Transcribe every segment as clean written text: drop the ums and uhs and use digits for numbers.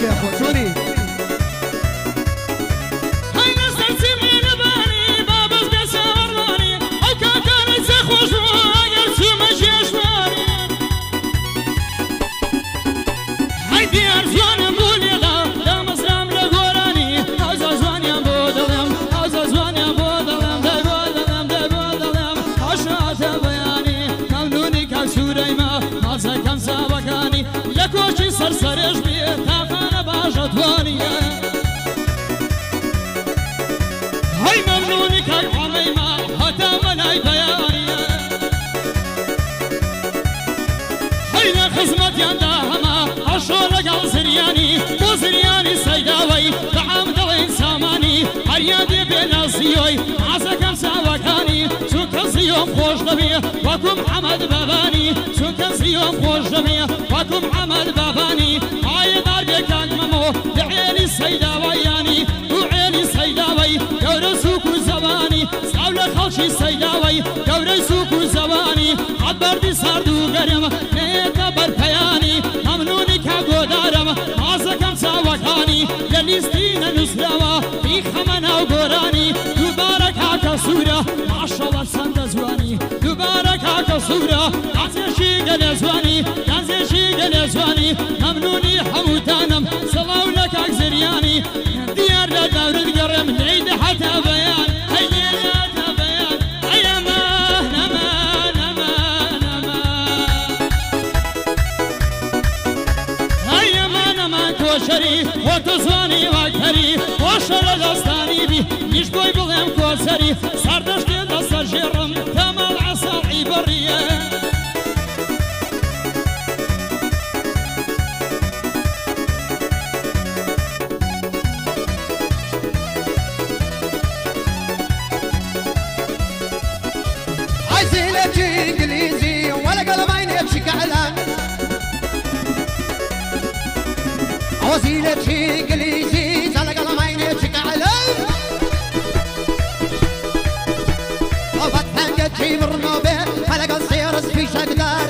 يا خوتوني سرسرش بيه تاخانه باشد وانیه های ممنونی که عمی ما حتی منای بیانیه های نخزمت یانده همه اشو لگل زریانی بو زریانی سیداوی دعام دلین سامانی هر یادی بینازیوی عزکم ساوکانی چون کسی یوم خوش دبیه وکم حمد بابانی چون کسی یوم خوش دبیه وکم حمد بابانی آیدار بکن ممو دعیلی سیداویانی وعیلی سیداوی گور سوکو زبانی ساول خلشی سیداوی گور سوکو زبانی عبردی سردو گرم نیتا برپیانی ممنونی که گودارم آزکم ساوکانی للیستین نسراوا بیخ همنا و گورانی دوباره که کسورا ماشالله سند زوانی دوباره که کسورا گازشی گل زوانی گازشی گل زوانی ممنونی حمودانم سلاو لك اكزرياني ديار لا دور قرم نعيد حتى بيان هيا حتى بيان هيا ما نما نما نما هيا ما نما كوشري وتزواني وكري وشر دستاني بي مش بوي بلهم كوسري سردشت دست جرم تمام عصا عبريه انجليزي ولا قلب عيني شكعلان وسيلة انجليزي على قلب عيني شكعلان وفتحان قد شي برنوبة على قل سيرس في شقدار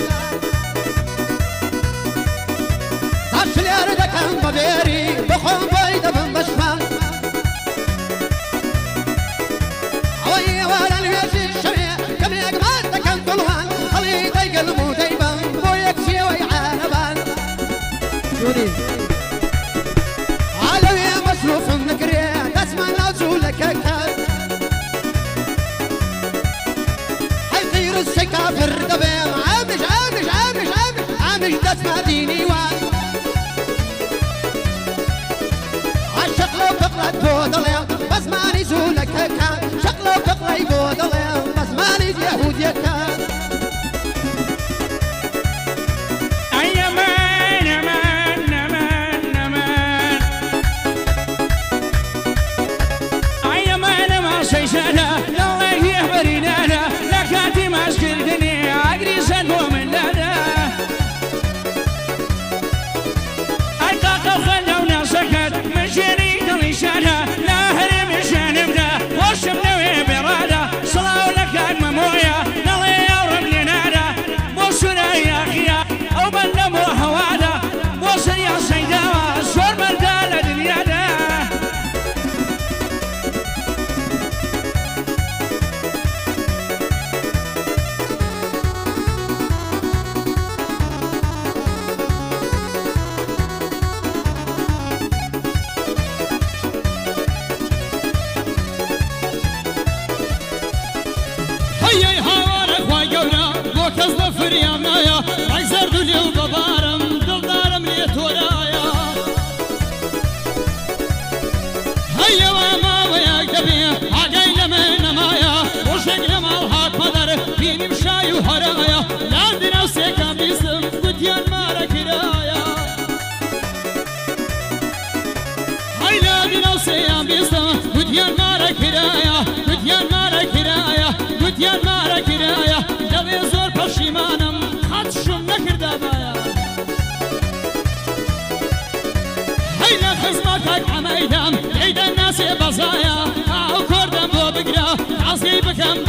صارش ليرد كان ببيري بخون بيضة بمبشفان عوي ولا الويسي الشميع كم يقمات كان طلوان خلي ضيق الموتيبان بويك سيوي عالبان شوري علوي مصروف النقرية تسمع نازولك اكتاب حيطير السكافر دبيم عامش عامش عامش عامش عامش تسمع ديني وان عالشقلو فقلت بودليم بس ما نزولك اكتاب شقلو فقلي بودليم بس ما نز يهود يكتاب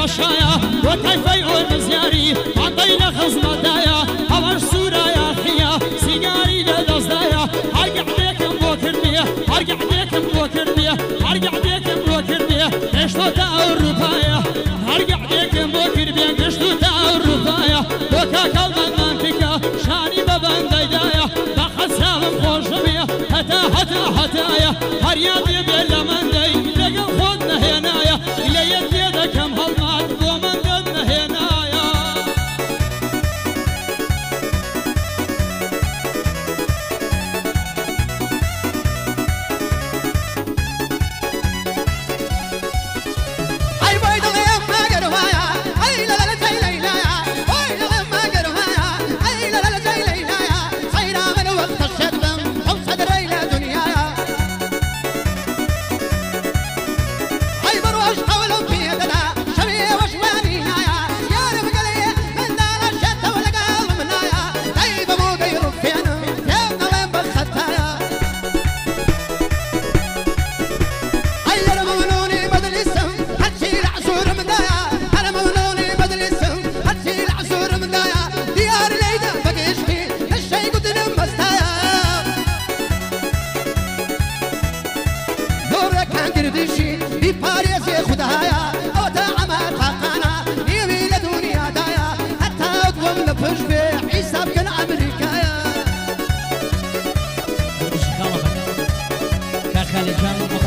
بشايا وكيف يقول مزياري عطينا خزمة دايا هواش سورة يا خيا سيجاري لدز دايا هاي عليكم هەریادێ بێ لە مندەی لەگەڵ خۆت نەهێنایە لە یەک لێ دەکەم هەڵمات بۆ مندەت نەهێنایە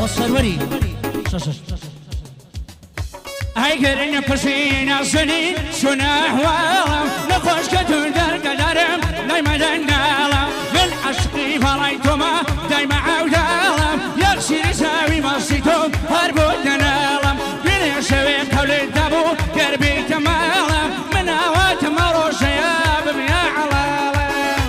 سروري هيكرن كسينا سنين سنة حوالم نخوش كتون در قدرم دايما دنالم من عشقي فريتما دايما عودالم يغسي ساوي مصيتم هربو دنالم من يشوي قول الدبو قربي تمالم من هوات مرو شياب يا علالم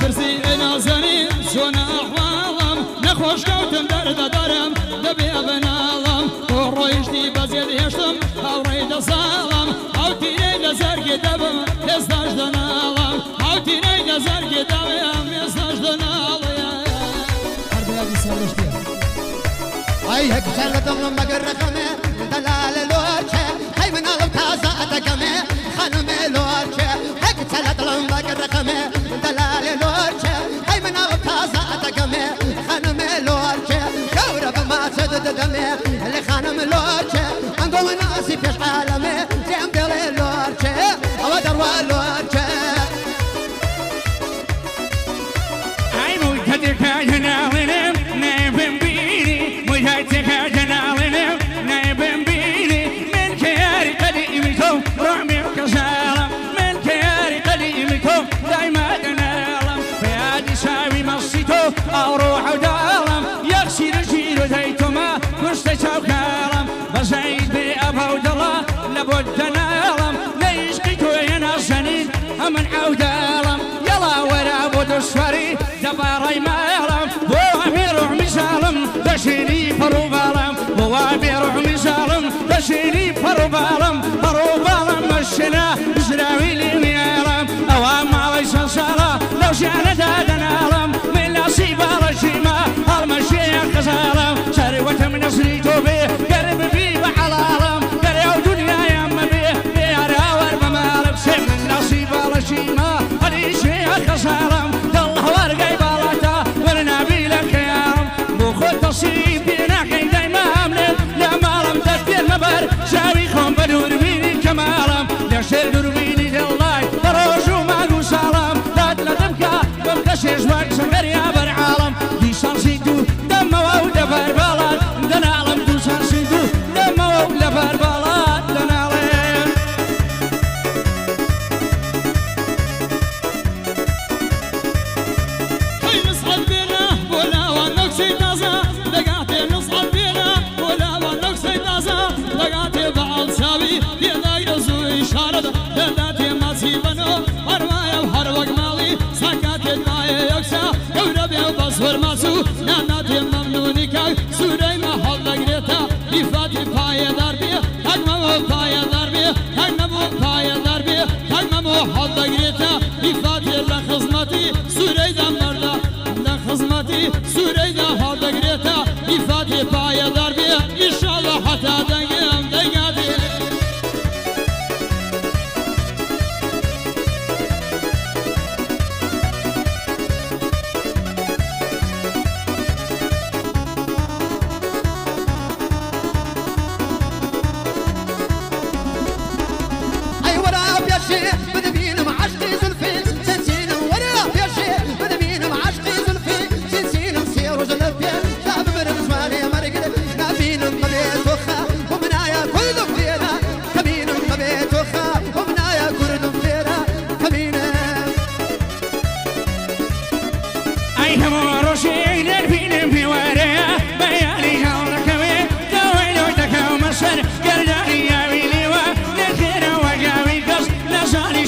برسي انا زني شونا احوالم نخوش كوتم درد درم دبي ابنالم ورويشتي بزيد يشتم او ريد صالم او تيري زرق دبم يستاش دنالم او تيري زرق دبم يستاش دنالم هربي ابي سرشتي اي هيك سلطم مقرقمه دلال لوچه هاي من التازه اتقمه خانم لوچه هيك سلطم مقرقمه دلال لوچه هاي من التازه اتقمه خانم لوچه كورب ما سدد دمه اللي خانم لوچه انقوم ناسي في عالمه جيم دل لوچه او دروا لوچه هاي مو كدك جنالنم نبم بيني مو هاتك جنالنم نبم بيني من كياري قديمكم رعمي وكسالم من كياري قديمكم دايما دنالم فيادي ساوي مصيتو او روح ودالم يغسي رجيل وديتما كستشاو كالم بزايد بأبا ودلا لابد دنالم ليشقيتو ينا سنين همن عودالم يلا ورا بودسفري دباري مالم بوابي روح مسالم دشيني فروبالم بوابي روح مسالم دشيني فروبالم مشنا زراوي لي ميالم اوام علي سنسالة لو شانا دادنالم من نصيب رجيمة المشي خزالم سروة من نصريتو بيه قرب بيه بحلالم قريو دنيا يما بيه بيارا ورب مالم سم نصيب رجيمة الاشي خزالم الله ورقي بالاتا والنبي لك يارم بوخد تصيب بينا حين دايما امنت لا مالم تدير مبر شاوي خون بدور بيني كمالم لشتر دور بيني دلاي بروجو ماقو سالم لا تلتمكا بمكشش وقت سمر يا برعالم دي شانسي دو دم وو دفر بالات دنالم دو شانسي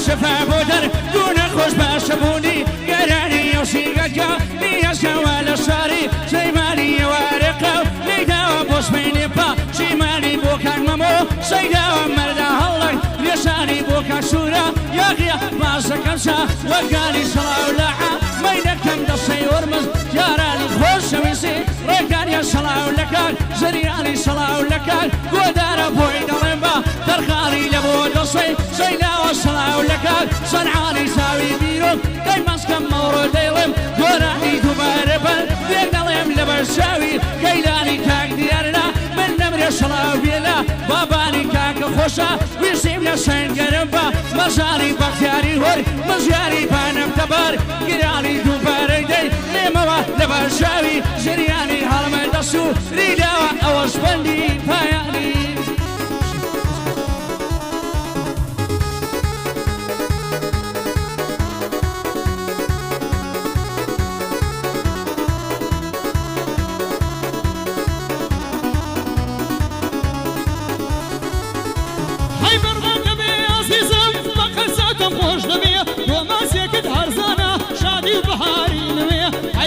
شفا بودر دون خوش باشبوني قراني يوشيقك نيشا ولا شاري شيماني وارقه ليدا وبوش بيني با شيماني بوكان ممو سيدا ومردا هلك ليشاني بوكا شورا يا غيا ما سكمشا وقالي صلاة ولعا مينك تمدسي ورمز جاراني خوش ويسي ريكان يا صلاة ولكان زرياني صلاة ولكان قدار بوين لمبا ترخاني لبو دسي سيدا وصلاة ولكان صنعاني ساوي بيروك كي مسكم مورو ديلم قراني تباربا دينا لم لبرساوي كيلاني كاك ديارنا من نمر صلاة بيلا باباني كاك خوشا ويسيم لسين قرنبا مزاري بختياري هور مزياري بانم تبار قراني تباردي لموا لبرساوي زرياني هالمن دسو ريداوا اوش بندي باياني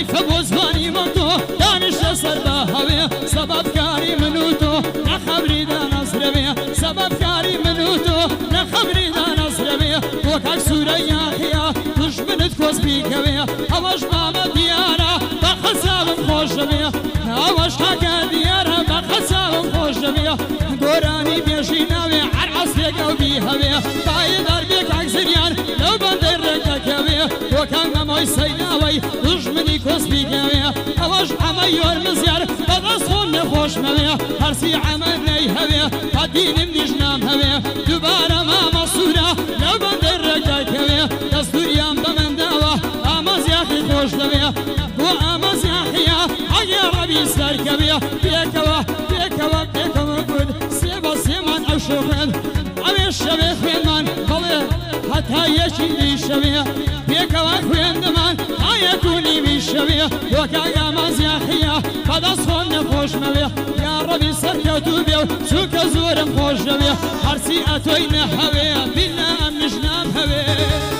فبوزواني منتو دانش سر بهوي سبب كاري منوتو نخبري دا نصر بيه سبب كاري منوتو نخبري دا نصر بيه وكاك سوريا خيا دشمنت كوز بيكوي هواش ماما ديارا بخزاب خوش بيه هواش حاكا ديارا بخزاب خوش بيه قراني بيشي ناوي عرعص لقو بيهوي بايدار بيك عكسريان لو بندر ركاكوي وكان مموي سيناوي دشمني كوز بيكوي هواش عميور مزيار بدصون نخوش موي هرسي عملي هوي قدينم ديجنام هوي دوباره ما مصورة لو بندر ركاكوي دستوريام دمن داوا آماز ياخي خوش دوي بو آماز ياخيا اگه ربي سركوي بيكوا بيكوا بيكوا بود سيبا سيمان او شوخن اوه شبه خوين من بله حتى يشي دي شبه بيكوا خوين دمان يكوني بيشوي وكا آماز ياخيا بدصون نخوش موي يا ربي سركوتو بيو سوك زورم خوش دوي هرسي اتوين هوي بالله ام نجنام هوي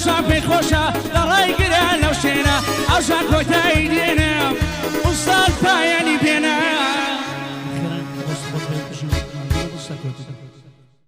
صافي خوشة لراي قرا لو شينا أرجع كوتا يدينا وصال باياني بينا